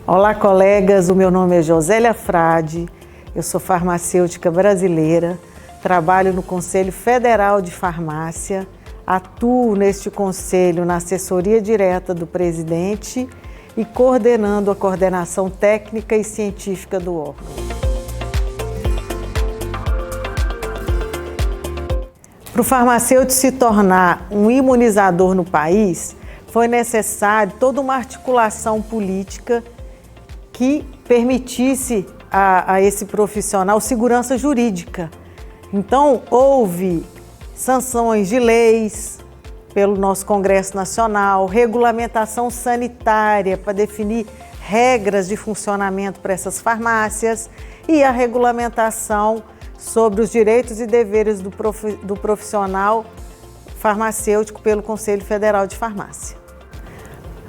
Olá, colegas. O meu nome é Josélia Frade, eu sou farmacêutica brasileira, trabalho no Conselho Federal de Farmácia, atuo neste conselho na assessoria direta do presidente e coordenando a coordenação técnica e científica do órgão. Para o farmacêutico se tornar um imunizador no país, foi necessário toda uma articulação política que permitisse a esse profissional segurança jurídica. Então, houve sanções de leis pelo nosso Congresso Nacional, regulamentação sanitária para definir regras de funcionamento para essas farmácias e a regulamentação sobre os direitos e deveres do profissional farmacêutico pelo Conselho Federal de Farmácia.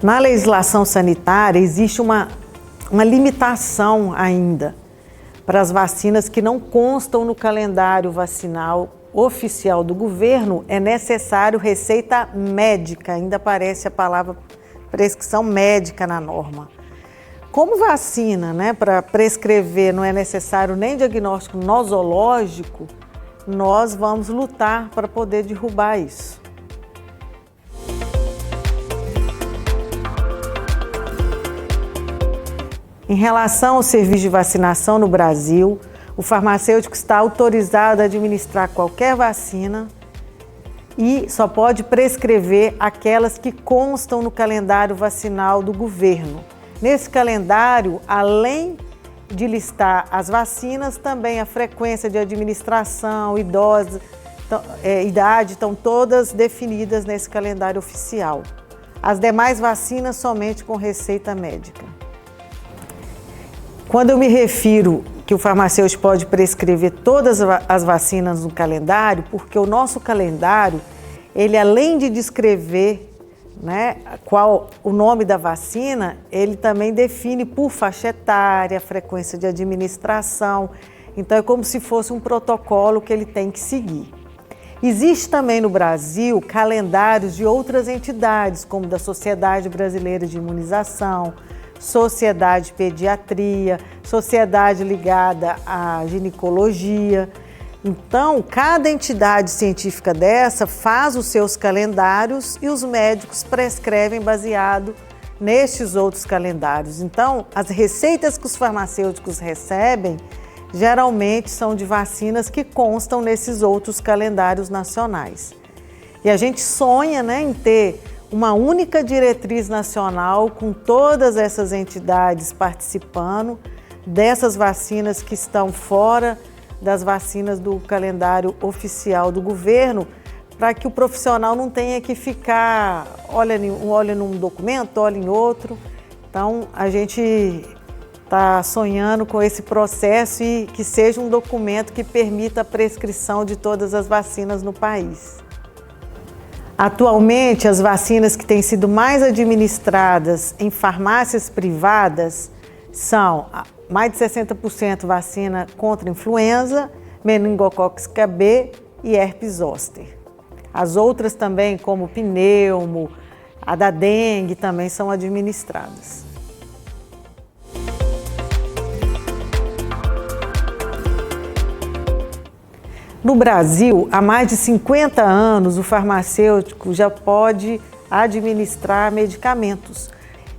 Na legislação sanitária existe uma limitação ainda para as vacinas que não constam no calendário vacinal oficial do governo. É necessário receita médica, ainda aparece a palavra prescrição médica na norma. Como vacina, para prescrever não é necessário nem diagnóstico nosológico, nós vamos lutar para poder derrubar isso. Em relação ao serviço de vacinação no Brasil, o farmacêutico está autorizado a administrar qualquer vacina e só pode prescrever aquelas que constam no calendário vacinal do governo. Nesse calendário, além de listar as vacinas, também a frequência de administração, idade, estão todas definidas nesse calendário oficial. As demais vacinas somente com receita médica. Quando eu me refiro que o farmacêutico pode prescrever todas as vacinas no calendário, porque o nosso calendário, ele além de descrever qual o nome da vacina, ele também define por faixa etária, frequência de administração. Então é como se fosse um protocolo que ele tem que seguir. Existe também no Brasil calendários de outras entidades, como da Sociedade Brasileira de Imunização, Sociedade de Pediatria, sociedade ligada à ginecologia. Então, cada entidade científica dessa faz os seus calendários e os médicos prescrevem baseado nestes outros calendários. Então, as receitas que os farmacêuticos recebem geralmente são de vacinas que constam nesses outros calendários nacionais. E a gente sonha, em ter uma única diretriz nacional com todas essas entidades participando dessas vacinas que estão fora das vacinas do calendário oficial do governo, para que o profissional não tenha que ficar, olha num documento, olha em outro. Então, a gente está sonhando com esse processo e que seja um documento que permita a prescrição de todas as vacinas no país. Atualmente, as vacinas que têm sido mais administradas em farmácias privadas são mais de 60% vacina contra influenza, meningocócica B e herpes zoster. As outras também, como pneumo, a da dengue, também são administradas. No Brasil, há mais de 50 anos, o farmacêutico já pode administrar medicamentos.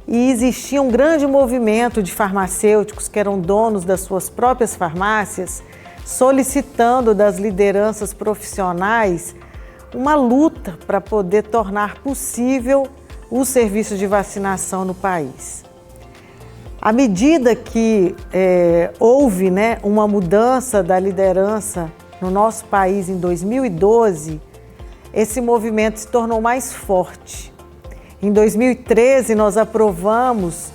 E existia um grande movimento de farmacêuticos que eram donos das suas próprias farmácias, solicitando das lideranças profissionais uma luta para poder tornar possível o serviço de vacinação no país. À medida que houve uma mudança da liderança no nosso país em 2012, esse movimento se tornou mais forte. Em 2013, nós aprovamos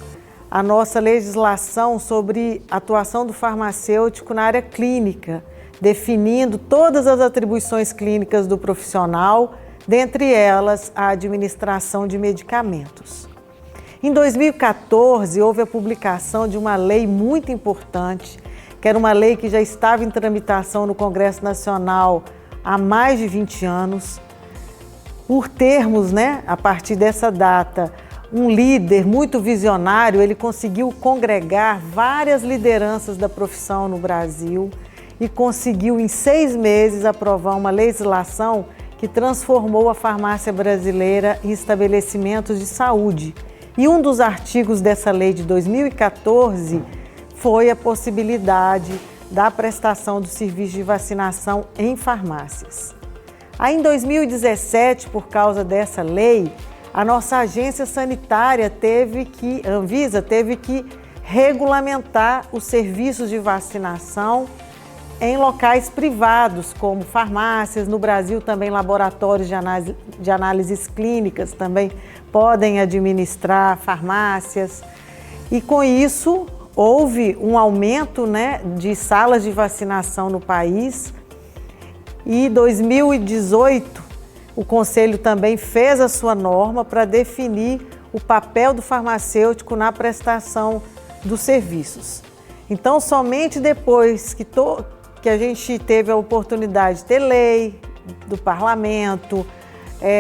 a nossa legislação sobre atuação do farmacêutico na área clínica, definindo todas as atribuições clínicas do profissional, dentre elas a administração de medicamentos. Em 2014, houve a publicação de uma lei muito importante, que era uma lei que já estava em tramitação no Congresso Nacional há mais de 20 anos. por termos, né, a partir dessa data, um líder muito visionário, ele conseguiu congregar várias lideranças da profissão no Brasil e conseguiu, em 6 meses, aprovar uma legislação que transformou a farmácia brasileira em estabelecimentos de saúde. E um dos artigos dessa lei de 2014 foi a possibilidade da prestação do serviço de vacinação em farmácias. Aí, em 2017, por causa dessa lei, a nossa agência sanitária a Anvisa teve que regulamentar os serviços de vacinação em locais privados, como farmácias. No Brasil, também laboratórios de análises clínicas também podem administrar farmácias. E com isso, houve um aumento, né, de salas de vacinação no país. E em 2018, o Conselho também fez a sua norma para definir o papel do farmacêutico na prestação dos serviços. Então, somente depois que a gente teve a oportunidade de ter lei do parlamento,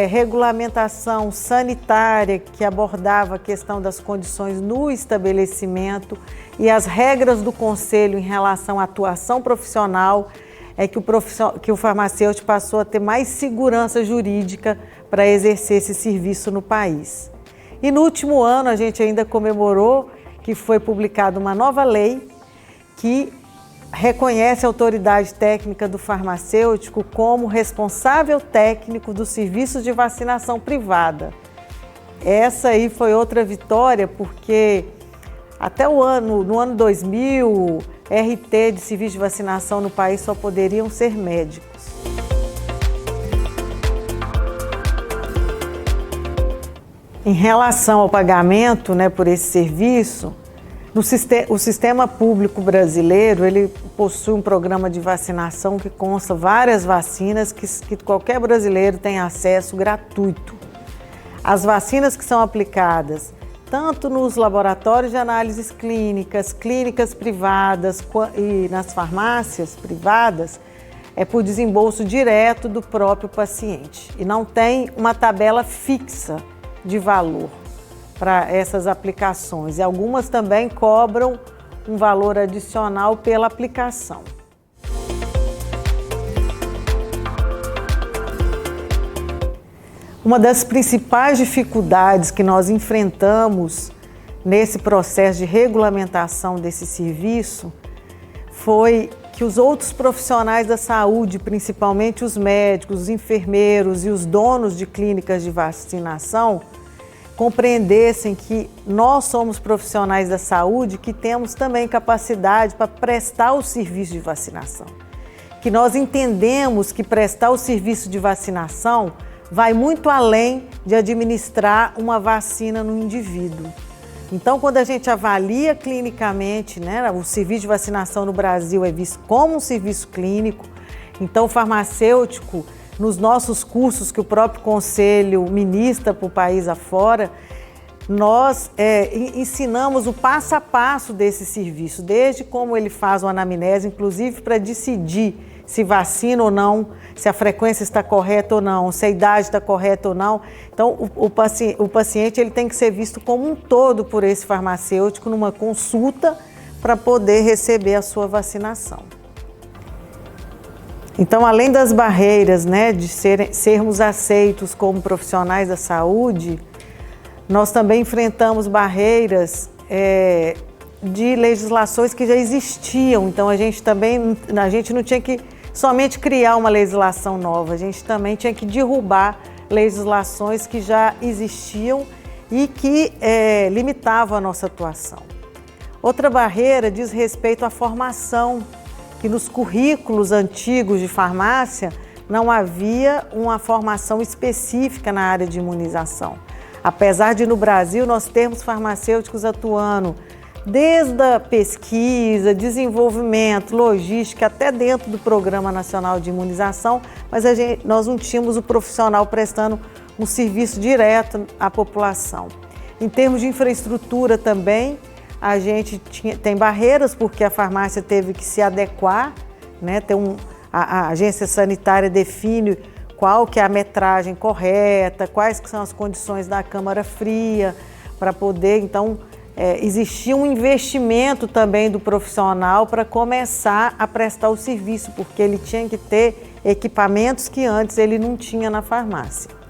regulamentação sanitária que abordava a questão das condições no estabelecimento e as regras do Conselho em relação à atuação profissional, que o farmacêutico passou a ter mais segurança jurídica para exercer esse serviço no país. E no último ano a gente ainda comemorou que foi publicada uma nova lei que reconhece a autoridade técnica do farmacêutico como responsável técnico dos serviços de vacinação privada. Essa aí foi outra vitória, porque até no ano 2000, RT de serviço de vacinação no país só poderiam ser médicos. Em relação ao pagamento, né, por esse serviço, o sistema público brasileiro, ele possui um programa de vacinação que consta várias vacinas que qualquer brasileiro tem acesso gratuito. As vacinas que são aplicadas tanto nos laboratórios de análises clínicas, clínicas privadas e nas farmácias privadas, é por desembolso direto do próprio paciente. E não tem uma tabela fixa de valor para essas aplicações. E algumas também cobram um valor adicional pela aplicação. Uma das principais dificuldades que nós enfrentamos nesse processo de regulamentação desse serviço foi que os outros profissionais da saúde, principalmente os médicos, os enfermeiros e os donos de clínicas de vacinação, compreendessem que nós somos profissionais da saúde que temos também capacidade para prestar o serviço de vacinação. Que nós entendemos que prestar o serviço de vacinação vai muito além de administrar uma vacina no indivíduo. Então, quando a gente avalia clinicamente, né, o serviço de vacinação no Brasil é visto como um serviço clínico. Então, o farmacêutico, nos nossos cursos que o próprio Conselho ministra para o país afora, nós ensinamos o passo a passo desse serviço, desde como ele faz uma anamnese, inclusive para decidir se vacina ou não, se a frequência está correta ou não, se a idade está correta ou não. Então, o paciente ele tem que ser visto como um todo por esse farmacêutico numa consulta para poder receber a sua vacinação. Então, além das barreiras, né, de sermos aceitos como profissionais da saúde, nós também enfrentamos barreiras de legislações que já existiam. Então, a gente não tinha que somente criar uma legislação nova, a gente também tinha que derrubar legislações que já existiam e que limitavam a nossa atuação. Outra barreira diz respeito à formação, que nos currículos antigos de farmácia não havia uma formação específica na área de imunização. Apesar de no Brasil nós termos farmacêuticos atuando desde a pesquisa, desenvolvimento, logística, até dentro do Programa Nacional de Imunização, mas nós não tínhamos o profissional prestando um serviço direto à população. Em termos de infraestrutura também, a gente tem barreiras, porque a farmácia teve que se adequar, né? A agência sanitária define qual que é a metragem correta, quais que são as condições da câmara fria, para poder, então, existir um investimento também do profissional para começar a prestar o serviço, porque ele tinha que ter equipamentos que antes ele não tinha na farmácia.